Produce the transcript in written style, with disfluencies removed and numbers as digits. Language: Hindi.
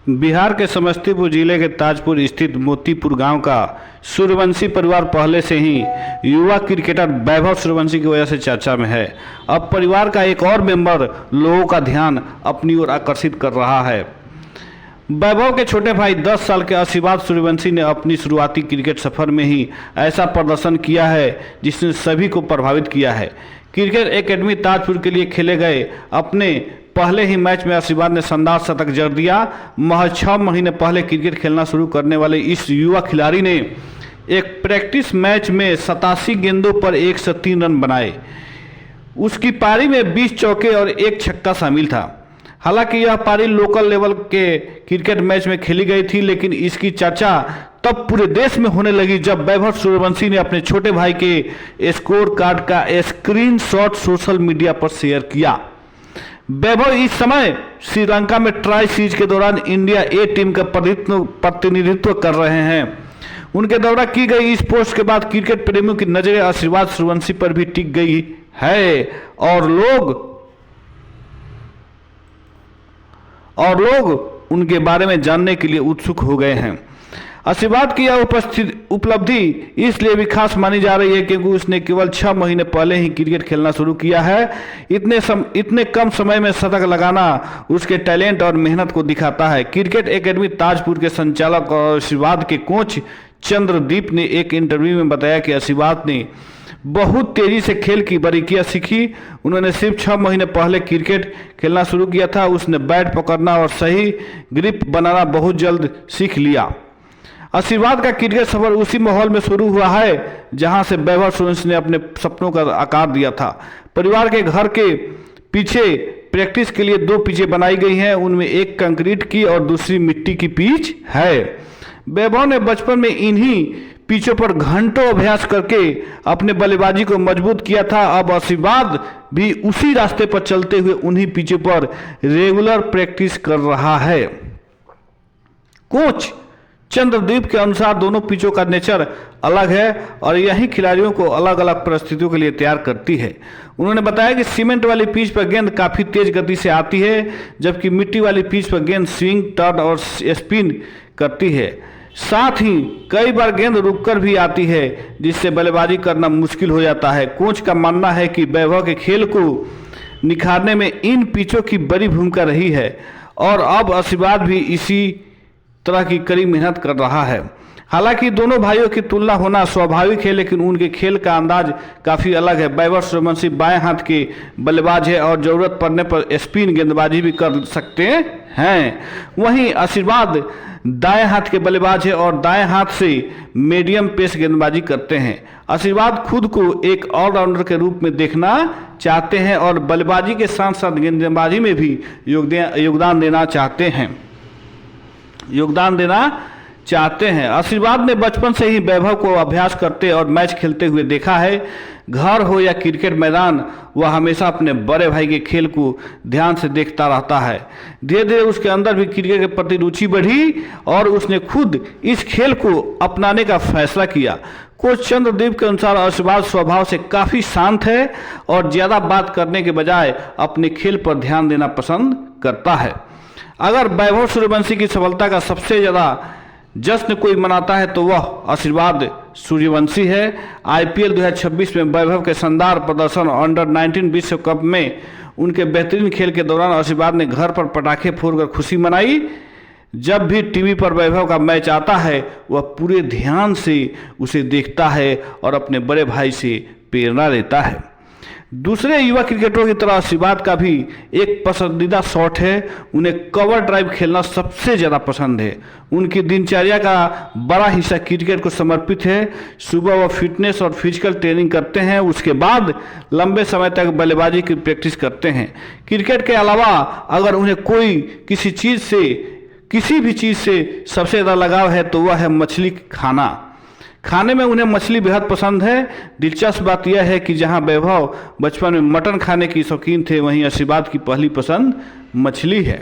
बिहार के समस्तीपुर जिले के ताजपुर स्थित मोतीपुर गांव का सूर्यवंशी परिवार पहले से ही युवा क्रिकेटर वैभव सूर्यवंशी की वजह से चर्चा में है। अब परिवार का एक और मेंबर लोगों का ध्यान अपनी ओर आकर्षित कर रहा है। वैभव के छोटे भाई 10 साल के आशीर्वाद सूर्यवंशी ने अपनी शुरुआती क्रिकेट सफर में ही ऐसा प्रदर्शन किया है जिसने सभी को प्रभावित किया है। क्रिकेट एकेडमी ताजपुर के लिए खेले गए अपने पहले ही मैच में आशीर्वाद ने शानदार शतक जड़ दिया। महज 6 महीने पहले क्रिकेट खेलना शुरू करने वाले इस युवा खिलाड़ी ने एक प्रैक्टिस मैच में 87 गेंदों पर 103 रन बनाए। उसकी पारी में 20 चौके और 1 छक्का शामिल था। हालांकि यह पारी लोकल लेवल के क्रिकेट मैच में खेली गई थी, लेकिन इसकी चर्चा तब पूरे देश में होने लगी जब वैभव सूर्यवंशी ने अपने छोटे भाई के स्कोर कार्ड का स्क्रीनशॉट सोशल मीडिया पर शेयर किया। वैभव इस समय श्रीलंका में ट्राई सीरीज के दौरान इंडिया ए टीम का प्रतिनिधित्व कर रहे हैं। उनके द्वारा की गई इस पोस्ट के बाद क्रिकेट प्रेमियों की नजरें आशीर्वाद सूर्यवंशी पर भी टिक गई है और लोग उनके बारे में जानने के लिए उत्सुक हो गए हैं। आशीर्वाद की यह उपलब्धि इसलिए भी खास मानी जा रही है क्योंकि उसने केवल 6 महीने पहले ही क्रिकेट खेलना शुरू किया है। इतने कम समय में शतक लगाना उसके टैलेंट और मेहनत को दिखाता है। क्रिकेट एकेडमी ताजपुर के संचालक और आशीर्वाद के कोच चंद्रदीप ने एक इंटरव्यू में बताया कि आशीर्वाद ने बहुत तेजी से खेल की बारीकियां सीखी। उन्होंने सिर्फ 6 महीने पहले क्रिकेट खेलना शुरू किया था। उसने बैट पकड़ना और सही ग्रिप बनाना बहुत जल्द सीख लिया। आशीर्वाद का क्रिकेट सफर उसी माहौल में शुरू हुआ है जहां से वैभव सूर्यवंशी ने अपने सपनों का आकार दिया था। परिवार के घर के पीछे प्रैक्टिस के लिए 2 पिचें बनाई गई हैं। उनमें एक कंक्रीट की और दूसरी मिट्टी की पिच है। वैभव ने बचपन में इन्हीं पिचों पर घंटों अभ्यास करके अपने बल्लेबाजी को मजबूत किया था। अब आशीर्वाद भी उसी रास्ते पर चलते हुए उन्हीं पिचों पर रेगुलर प्रैक्टिस कर रहा है। कोच चंद्रदीप के अनुसार दोनों पिचों का नेचर अलग है और यही खिलाड़ियों को अलग अलग परिस्थितियों के लिए तैयार करती है। उन्होंने बताया कि सीमेंट वाली पिच पर गेंद काफ़ी तेज गति से आती है, जबकि मिट्टी वाली पिच पर गेंद स्विंग, टर्न और स्पिन करती है। साथ ही कई बार गेंद रुककर भी आती है, जिससे बल्लेबाजी करना मुश्किल हो जाता है। कोच का मानना है कि वैभव के खेल को निखारने में इन पिचों की बड़ी भूमिका रही है और अब आशीर्वाद भी इसी तरह की कड़ी मेहनत कर रहा है। हालांकि दोनों भाइयों की तुलना होना स्वाभाविक है, लेकिन उनके खेल का अंदाज काफ़ी अलग है। वैभव सूर्यवंशी बाएं हाथ के बल्लेबाज है और ज़रूरत पड़ने पर स्पिन गेंदबाजी भी कर सकते हैं। वहीं आशीर्वाद दाएं हाथ के बल्लेबाज है और दाएं हाथ से मीडियम पेस गेंदबाजी करते हैं। आशीर्वाद खुद को एक ऑलराउंडर के रूप में देखना चाहते हैं और बल्लेबाजी के साथ साथ गेंदबाजी में भी योगदान देना चाहते हैं। आशीर्वाद ने बचपन से ही वैभव को अभ्यास करते और मैच खेलते हुए देखा है। घर हो या क्रिकेट मैदान, वह हमेशा अपने बड़े भाई के खेल को ध्यान से देखता रहता है। धीरे धीरे उसके अंदर भी क्रिकेट के प्रति रुचि बढ़ी और उसने खुद इस खेल को अपनाने का फैसला किया। कोच चंद्रदीप के अनुसार आशीर्वाद स्वभाव से काफ़ी शांत है और ज़्यादा बात करने के बजाय अपने खेल पर ध्यान देना पसंद करता है। अगर वैभव सूर्यवंशी की सफलता का सबसे ज़्यादा जश्न कोई मनाता है तो वह आशीर्वाद सूर्यवंशी है। IPL 2026 में वैभव के शानदार प्रदर्शन और अंडर-19 विश्व कप में उनके बेहतरीन खेल के दौरान आशीर्वाद ने घर पर पटाखे फोड़कर खुशी मनाई। जब भी टीवी पर वैभव का मैच आता है वह पूरे ध्यान से उसे देखता है और अपने बड़े भाई से प्रेरणा लेता है। दूसरे युवा क्रिकेटरों की तरह आशीर्वाद का भी एक पसंदीदा शॉट है। उन्हें कवर ड्राइव खेलना सबसे ज़्यादा पसंद है। उनकी दिनचर्या का बड़ा हिस्सा क्रिकेट को समर्पित है। सुबह वह फिटनेस और फिजिकल ट्रेनिंग करते हैं, उसके बाद लंबे समय तक बल्लेबाजी की प्रैक्टिस करते हैं। क्रिकेट के अलावा अगर उन्हें किसी भी चीज़ से सबसे ज़्यादा लगाव है तो वह है मछली खाने में उन्हें मछली बेहद पसंद है। दिलचस्प बात यह है कि जहां वैभव बचपन में मटन खाने की शौकीन थे, वहीं आशीर्वाद की पहली पसंद मछली है।